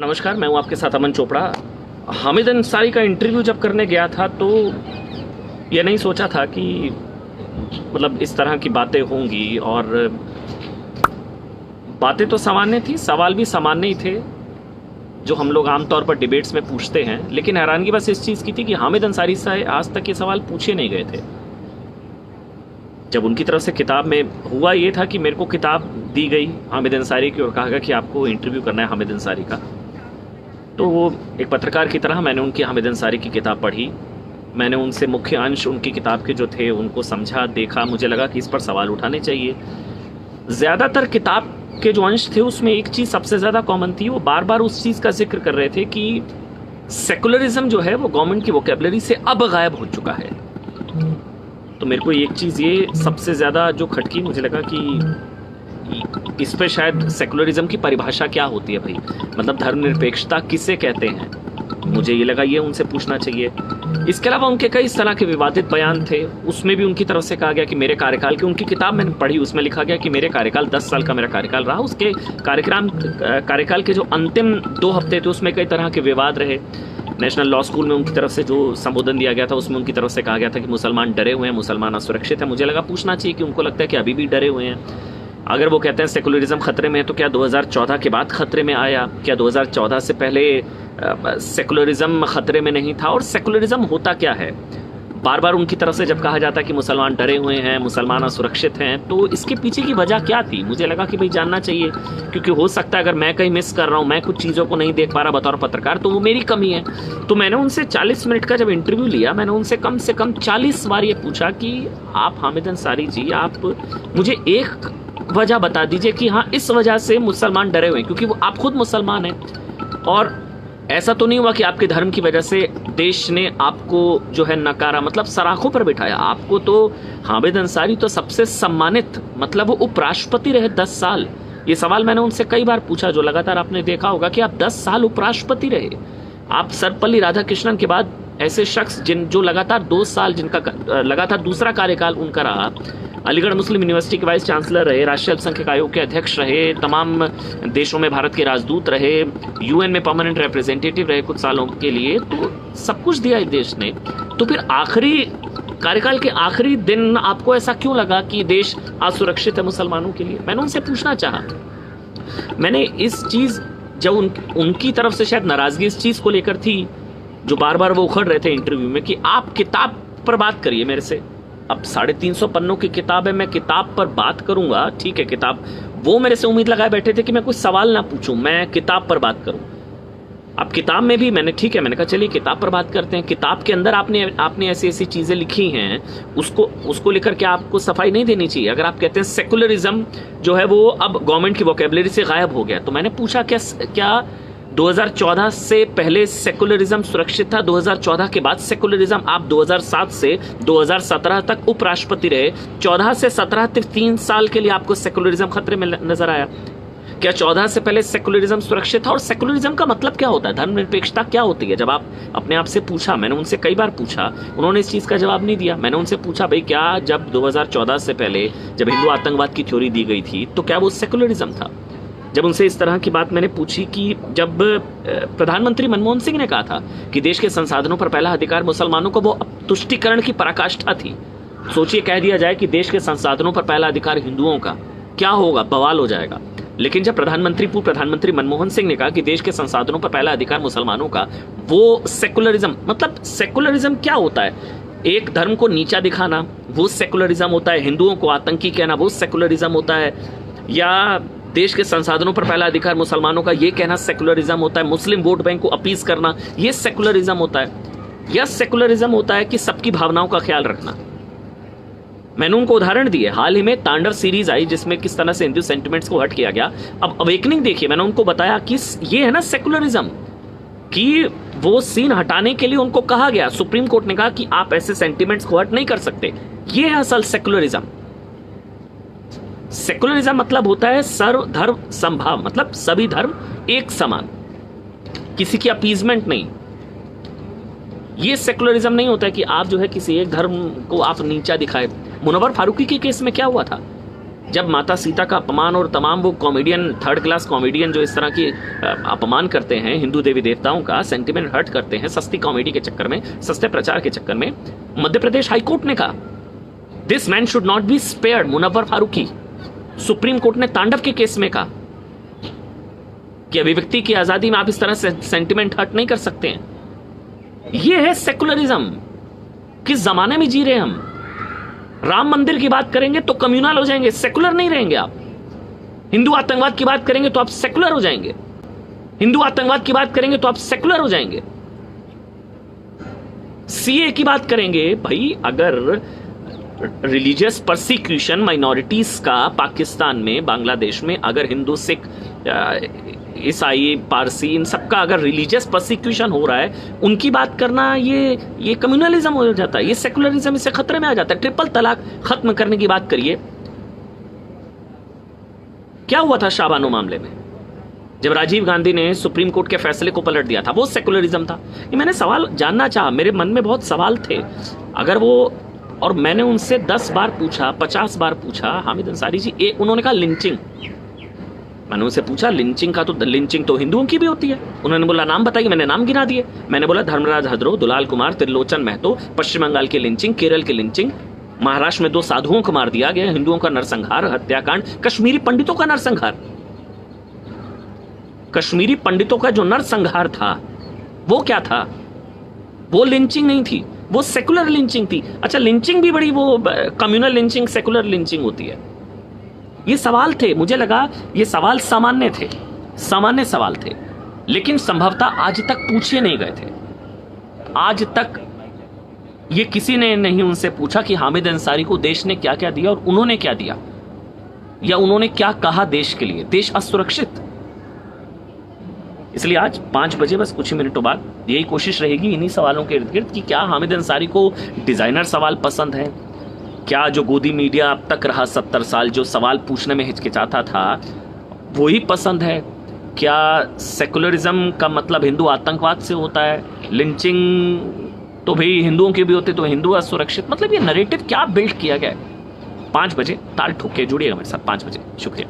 नमस्कार, मैं हूं आपके साथ अमन चोपड़ा। हामिद अंसारी का इंटरव्यू जब करने गया था तो ये नहीं सोचा था कि मतलब इस तरह की बातें होंगी। और बातें तो सामान्य थी, सवाल भी सामान्य ही थे जो हम लोग आमतौर पर डिबेट्स में पूछते हैं। लेकिन हैरानगी बस इस चीज़ की थी कि हामिद अंसारी से आज तक ये सवाल पूछे नहीं गए थे। जब उनकी तरफ से किताब में हुआ ये था कि मेरे को किताब दी गई हामिद अंसारी की और कहा गया कि आपको इंटरव्यू करना है हामिद अंसारी का, तो वो एक पत्रकार की तरह मैंने उनकी हामिद अंसारी की किताब पढ़ी। मैंने उनसे मुख्य अंश उनकी किताब के जो थे उनको समझा, देखा। मुझे लगा कि इस पर सवाल उठाने चाहिए। ज़्यादातर किताब के जो अंश थे उसमें एक चीज़ सबसे ज़्यादा कॉमन थी, वो बार बार उस चीज़ का जिक्र कर रहे थे कि सेकुलरिज्म जो है वो गवर्नमेंट की वोकेबलरी से अब गायब हो चुका है। तो मेरे को एक चीज़ ये सबसे ज़्यादा जो खटकी, मुझे लगा कि इस पे शायद सेकुलरिज्म की परिभाषा क्या होती है भाई, मतलब धर्मनिरपेक्षता किसे कहते हैं। मुझे ये लगा ये उनसे पूछना चाहिए। इसके अलावा उनके कई इस तरह के विवादित बयान थे, उसमें भी उनकी तरफ से कहा गया कि मेरे कार्यकाल की, उनकी किताब मैंने पढ़ी, उसमें लिखा गया कि मेरे कार्यकाल 10 साल का मेरा कार्यकाल रहा, उसके कार्यकाल के जो अंतिम 2 हफ्ते थे उसमें कई तरह के विवाद रहे। नेशनल लॉ स्कूल में उनकी तरफ से जो संबोधन दिया गया था उसमें उनकी तरफ से कहा गया था कि मुसलमान डरे हुए हैं, मुसलमान असुरक्षित है। मुझे लगा पूछना चाहिए कि उनको लगता है कि अभी भी डरे हुए हैं। अगर वो कहते हैं सेकुलरिज्म खतरे में है तो क्या 2014 के बाद खतरे में आया? क्या 2014 से पहले सेकुलरिज्म खतरे में नहीं था? और सेकुलरिज्म होता क्या है? बार बार उनकी तरफ से जब कहा जाता है कि मुसलमान डरे हुए हैं, मुसलमान असुरक्षित हैं, तो इसके पीछे की वजह क्या थी? मुझे लगा कि भाई जानना चाहिए, क्योंकि हो सकता है अगर मैं कहीं मिस कर रहा हूँ, मैं कुछ चीज़ों को नहीं देख पा रहा बतौर पत्रकार, तो वो मेरी कमी है। तो मैंने उनसे 40 मिनट का जब इंटरव्यू लिया, मैंने उनसे कम से कम 40 बार ये पूछा कि आप हामिद अंसारी जी, आप मुझे एक वजह बता दीजिए कि हाँ इस वजह से मुसलमान डरे हुए हैं, क्योंकि वो आप खुद मुसलमान हैं। और ऐसा तो नहीं हुआ कि आपके धर्म की वजह से देश ने आपको जो है नकारा, मतलब सराखों पर बिठाया आपको। तो हामिद अंसारी तो सबसे सम्मानित, मतलब वो उपराष्ट्रपति रहे 10 साल। ये सवाल मैंने उनसे कई बार पूछा, जो लगातार आपने देखा होगा कि आप 10 साल उपराष्ट्रपति रहे। आप सर्वपल्ली राधाकृष्णन के बाद ऐसे शख्स जो लगातार 2 साल, जिनका लगातार दूसरा कार्यकाल उनका रहा, अलीगढ़ मुस्लिम यूनिवर्सिटी के वाइस चांसलर रहे, राष्ट्रीय अल्पसंख्यक आयोग के अध्यक्ष रहे, तमाम देशों में भारत के राजदूत रहे, यूएन में परमानेंट रिप्रेजेंटेटिव रहे कुछ सालों के लिए, तो सब कुछ दिया इस देश ने। तो फिर आखिरी कार्यकाल के आखिरी दिन आपको ऐसा क्यों लगा कि देश असुरक्षित है मुसलमानों के लिए? मैंने उनसे पूछना चाहा। मैंने इस चीज़, जब उनकी तरफ से शायद नाराजगी इस चीज़ को लेकर थी, जो बार बार वो उखड़ रहे थे इंटरव्यू में कि आप किताब पर बात करिए मेरे से। अब 350 पन्नों की किताब है, मैं किताब पर बात करूंगा, ठीक है। किताब, वो मेरे से उम्मीद लगाए बैठे थे कि मैं कुछ सवाल ना पूछूं, मैं किताब पर बात करूं। अब किताब में भी मैंने, ठीक है, मैंने कहा चलिए किताब पर बात करते हैं। किताब के अंदर आपने ऐसी ऐसी चीजें लिखी हैं, उसको लेकर के आपको सफाई नहीं देनी चाहिए। अगर आप कहते हैं सेकुलरिज्म जो है वो अब गवर्नमेंट की वोकेबलरी से गायब हो गया, तो मैंने पूछा क्या 2014 से पहले सेकुलरिज्म सुरक्षित था? 2014 के बाद सेकुलरिज्म, आप 2007 से 2017 तक उपराष्ट्रपति रहे, 14 से 17 तक 3 साल के लिए आपको सेकुलरिज्म खतरे में नजर आया? क्या 14 से पहले सेकुलरिज्म सुरक्षित था? और सेकुलरिज्म का मतलब क्या होता है, धर्मनिरपेक्षता क्या होती है? जब आप अपने आप से पूछा, मैंने उनसे कई बार पूछा, उन्होंने इस चीज़ का जवाब नहीं दिया। मैंने उनसे पूछा भाई क्या जब 2014 से पहले जब हिंदू आतंकवाद की थ्योरी दी गई थी तो क्या वो सेकुलरिज्म था? जब उनसे इस तरह की बात मैंने पूछी कि जब प्रधानमंत्री मनमोहन सिंह ने कहा था कि देश के संसाधनों पर पहला अधिकार मुसलमानों को, वो तुष्टीकरण की पराकाष्ठा थी। सोचिए, कह दिया जाए कि देश के संसाधनों पर पहला अधिकार हिंदुओं का, क्या होगा? बवाल हो जाएगा। लेकिन जब पूर्व प्रधानमंत्री मनमोहन सिंह ने कहा कि देश के संसाधनों पर पहला अधिकार मुसलमानों का, वो सेकुलरिज्म, मतलब सेकुलरिज्म क्या होता है? एक धर्म को नीचा दिखाना वो सेकुलरिज्म होता है, हिंदुओं को आतंकी कहना वो सेकुलरिज्म होता है, या देश के संसाधनों पर पहला अधिकार मुसलमानों का ये कहना सेकुलरिज्म होता है, मुस्लिम वोट बैंक को अपीस करना ये सेकुलरिज्म होता है, या सेकुलरिज्म होता है कि सबकी भावनाओं का ख्याल रखना? मैंने उनको उदाहरण दिए। हाल ही में तांडव सीरीज आई जिसमें किस तरह से हिंदू सेंटिमेंट्स को हट किया गया। अब अवेकनिंग देखिए, मैंने उनको बताया कि ये है ना सेकुलरिज्म, कि वो सीन हटाने के लिए उनको कहा गया, सुप्रीम कोर्ट ने कहा कि आप ऐसे सेंटिमेंट्स को हट नहीं कर सकते। ये है असल सेकुलरिज्म। सेकुलरिज्म मतलब होता है सर्व धर्म समभाव, मतलब सभी धर्म एक समान, किसी की अपीजमेंट नहीं। ये सेकुलरिज्म नहीं होता है कि आप जो है किसी एक धर्म को आप नीचा दिखाए। मुनव्वर फारूकी के केस में क्या हुआ था? जब माता सीता का अपमान और तमाम वो कॉमेडियन, थर्ड क्लास कॉमेडियन जो इस तरह की अपमान करते हैं हिंदू देवी देवताओं का, सेंटिमेंट हर्ट करते हैं सस्ती कॉमेडी के चक्कर में, सस्ते प्रचार के चक्कर में, मध्य प्रदेश हाईकोर्ट ने कहा this man should not be spared. Munawar Faruqui, supreme court ने तांडव के केस में कहा कि अभिव्यक्ति की आजादी में आप इस तरह से सेंटिमेंट हर्ट नहीं कर सकते हैं। यह है सेकुलरिज्म। किस जमाने में जी रहे हैं हम? राम मंदिर की बात करेंगे तो कम्युनल हो जाएंगे, सेकुलर नहीं रहेंगे आप। हिंदू आतंकवाद की बात करेंगे तो आप सेकुलर हो जाएंगे। हिंदू आतंकवाद की बात करेंगे तो आप सेकुलर हो जाएंगे। सीए की बात करेंगे, भाई अगर रिलीजियस परसिक्यूशन माइनॉरिटीज का पाकिस्तान में, बांग्लादेश में, अगर हिंदू, सिख, ईसाई, पारसी, इन सबका अगर रिलीजियस परसिक्यूशन हो रहा है, उनकी बात करना ये कम्युनलिज्म हो जाता है, ये सेकुलरिज्म इससे खतरे में आ जाता है। ट्रिपल तलाक खत्म करने की बात करिए। क्या हुआ था शाहबानो मामले में जब राजीव गांधी ने सुप्रीम कोर्ट के फैसले को पलट दिया था? वो सेकुलरिज्म था। ये मैंने सवाल जानना चाहा, मेरे मन में बहुत सवाल थे। अगर वो, और मैंने उनसे 10 बार पूछा, 50 बार पूछा, हामिद अंसारी जी, उन्होंने कहा लिंचिंग। मैंने उनसे पूछा लिंचिंग का, तो लिंचिंग तो हिंदुओं की भी होती है। उन्होंने बोला नाम बताइए, मैंने नाम गिना दिए। मैंने बोला धर्मराज हदरो, दुलाल कुमार, त्रिलोचन महतो, पश्चिम बंगाल की लिंचिंग, केरल की लिंचिंग, महाराष्ट्र में 2 साधुओं को मार दिया गया, हिंदुओं का नरसंहार, हत्याकांड, कश्मीरी पंडितों का नरसंहार। कश्मीरी पंडितों का जो नरसंहार था वो क्या था? वो लिंचिंग नहीं थी, वो सेकुलर लिंचिंग थी। अच्छा, लिंचिंग भी बड़ी, वो कम्युनल लिंचिंग, सेकुलर लिंचिंग होती है। ये सवाल थे, मुझे लगा ये सवाल सामान्य थे, सामान्य सवाल थे, लेकिन संभवतः आज तक पूछे नहीं गए थे। आज तक ये किसी ने नहीं उनसे पूछा कि हामिद अंसारी को देश ने क्या क्या दिया और उन्होंने क्या दिया, या उन्होंने क्या कहा देश के लिए, देश असुरक्षित। इसलिए आज 5 बजे, बस कुछ ही मिनटों बाद, यही कोशिश रहेगी इन्हीं सवालों के इर्द गिर्द कि क्या हामिद अंसारी को डिजाइनर सवाल पसंद है, क्या जो गोदी मीडिया अब तक रहा 70 साल, जो सवाल पूछने में हिचकिचाता था, वही पसंद है, क्या सेकुलरिज्म का मतलब हिंदू आतंकवाद से होता है, लिंचिंग तो भाई हिंदुओं के भी होते तो हिंदू असुरक्षित, मतलब ये नरेटिव क्या बिल्ड किया गया है। 5 बजे ताल ठोक के जुड़िएगा मेरे साथ 5 बजे। शुक्रिया।